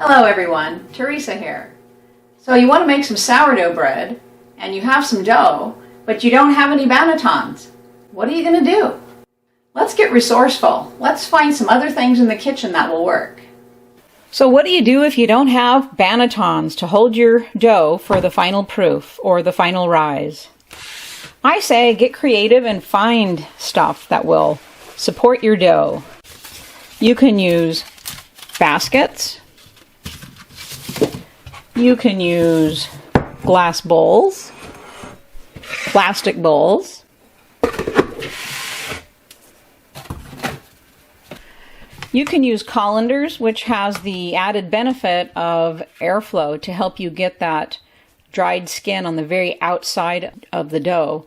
Hello everyone, Teresa here. So you want to make some sourdough bread and you have some dough, but you don't have any bannetons. What are you going to do? Let's get resourceful. Let's find some other things in the kitchen that will work. So what do you do if you don't have bannetons to hold your dough for the final proof or the final rise? I say get creative and find stuff that will support your dough. You can use baskets. You can use glass bowls, plastic bowls. You can use colanders, which has the added benefit of airflow to help you get that dried skin on the very outside of the dough.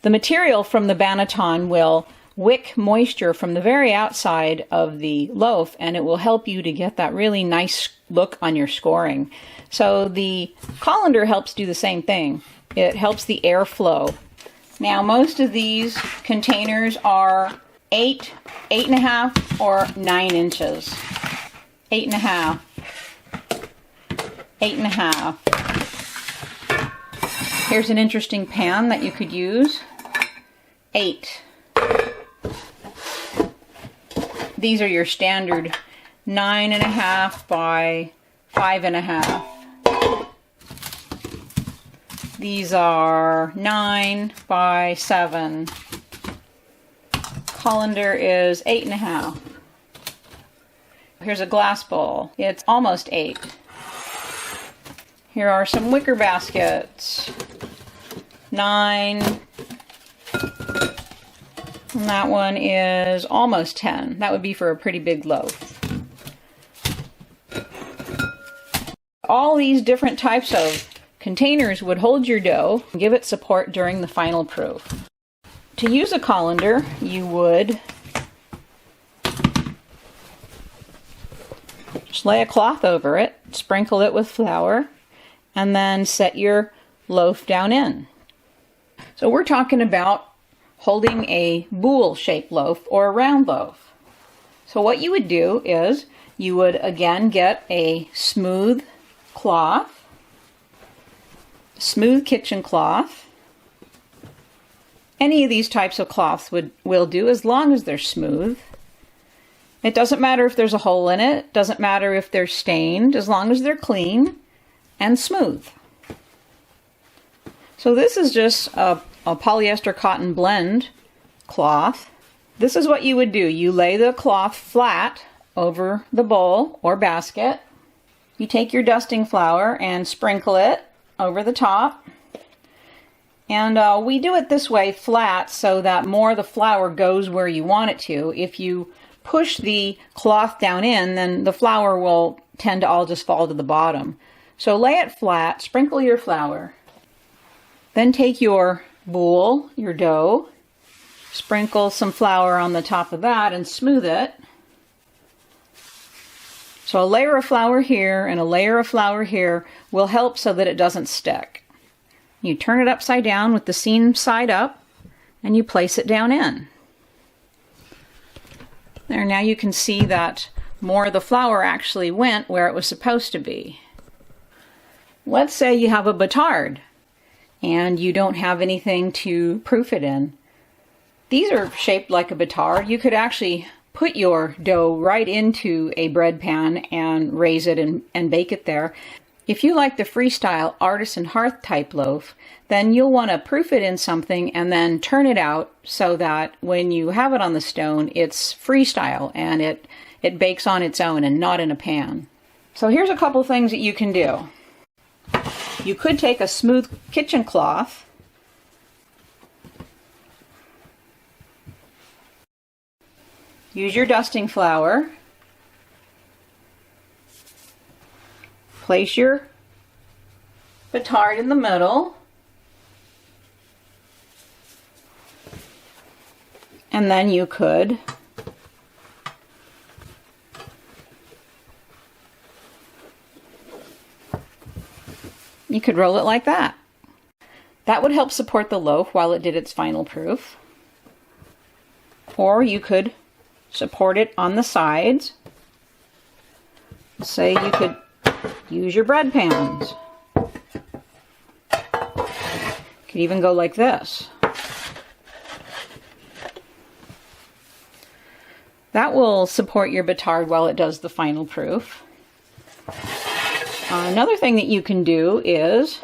The material from the banneton will wick moisture from the very outside of the loaf, and it will help you to get that really nice look on your scoring. So the colander helps do the same thing. It helps the airflow. Now most of these containers are 8, 8.5, or 9 inches. 8.5. 8.5. Here's an interesting pan that you could use. 8. These are your standard 9.5 by 5.5. These are 9 by 7. Colander is 8.5. Here's a glass bowl. It's almost 8. Here are some wicker baskets. 9. And that one is almost 10. That would be for a pretty big loaf. All these different types of containers would hold your dough and give it support during the final proof. To use a colander, you would just lay a cloth over it, sprinkle it with flour, and then set your loaf down in. So we're talking about holding a boule-shaped loaf or a round loaf. So what you would do is you would again get a smooth cloth, smooth kitchen cloth. Any of these types of cloths will do as long as they're smooth. It doesn't matter if there's a hole in it, doesn't matter if they're stained, as long as they're clean and smooth. So this is just a polyester cotton blend cloth. This is what you would do. You lay the cloth flat over the bowl or basket. You take your dusting flour and sprinkle it over the top. And we do it this way flat so that more of the flour goes where you want it to. If you push the cloth down in, then the flour will tend to all just fall to the bottom. So lay it flat, sprinkle your flour. Then take your boule, your dough, sprinkle some flour on the top of that and smooth it. So a layer of flour here and a layer of flour here will help so that it doesn't stick. You turn it upside down with the seam side up and you place it down in. There, now you can see that more of the flour actually went where it was supposed to be. Let's say you have a batard and you don't have anything to proof it in. These are shaped like a batard. You could actually put your dough right into a bread pan and raise it and bake it there. If you like the freestyle artisan hearth type loaf, then you'll want to proof it in something and then turn it out so that when you have it on the stone, it's freestyle and it bakes on its own and not in a pan. So here's a couple things that you can do. You could take a smooth kitchen cloth, use your dusting flour, place your batard in the middle, and then you could roll it like that. That would help support the loaf while it did its final proof. Or you could support it on the sides say you could use your bread pans. You could even go like this. That will support your batard while it does the final proof. Another thing that you can do is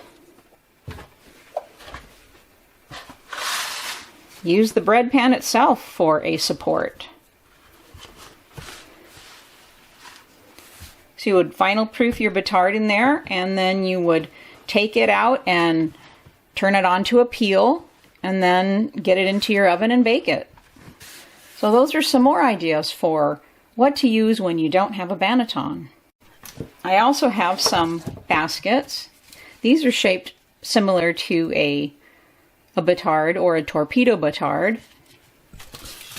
use the bread pan itself for a support. So you would final proof your batard in there, and then you would take it out and turn it onto a peel, and then get it into your oven and bake it. So those are some more ideas for what to use when you don't have a banneton. I also have some baskets. These are shaped similar to a batard or a torpedo batard.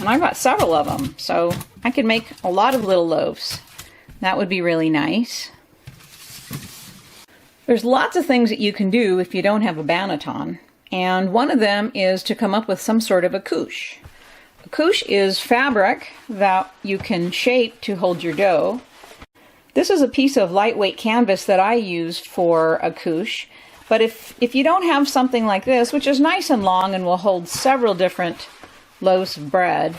And I've got several of them, so I could make a lot of little loaves. That would be really nice. There's lots of things that you can do if you don't have a banneton, and one of them is to come up with some sort of a couche. A couche is fabric that you can shape to hold your dough. This is a piece of lightweight canvas that I used for a couche, but if you don't have something like this, which is nice and long and will hold several different loaves of bread,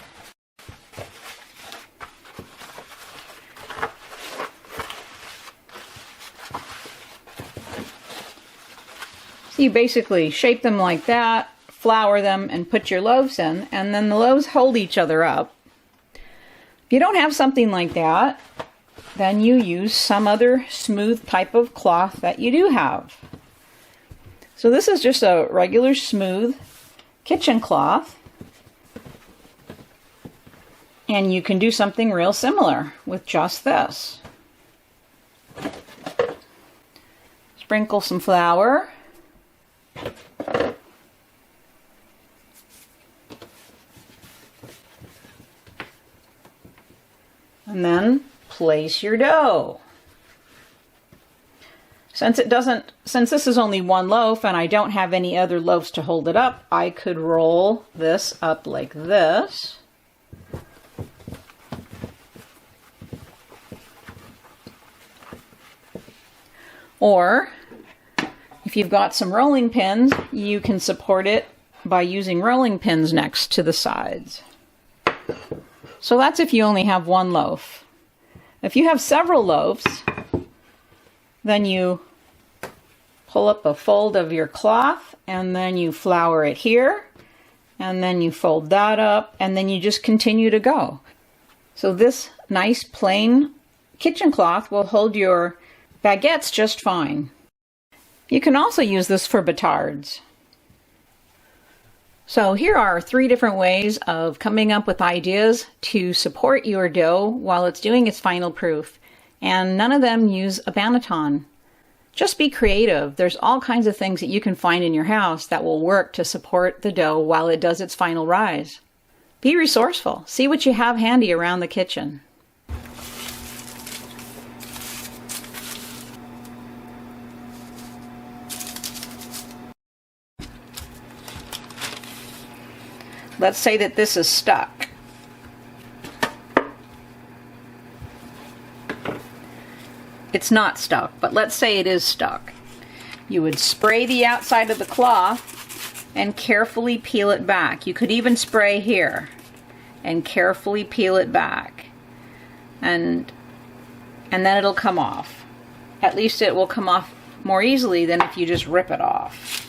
so you basically shape them like that, flour them, and put your loaves in, and then the loaves hold each other up. If you don't have something like that, then you use some other smooth type of cloth that you do have. So this is just a regular smooth kitchen cloth, and you can do something real similar with just this. Sprinkle some flour. And then place your dough. Since this is only one loaf and I don't have any other loaves to hold it up, I could roll this up like this. Or if you've got some rolling pins, you can support it by using rolling pins next to the sides. So that's if you only have one loaf. If you have several loaves, then you pull up a fold of your cloth, and then you flour it here, and then you fold that up, and then you just continue to go. So this nice plain kitchen cloth will hold your baguettes just fine. You can also use this for batards. So here are 3 different ways of coming up with ideas to support your dough while it's doing its final proof, and none of them use a banneton. Just be creative. There's all kinds of things that you can find in your house that will work to support the dough while it does its final rise. Be resourceful. See what you have handy around the kitchen. Let's say that this is stuck. It's not stuck, but let's say it is stuck. You would spray the outside of the cloth and carefully peel it back. You could even spray here and carefully peel it back. And then it'll come off. At least it will come off more easily than if you just rip it off.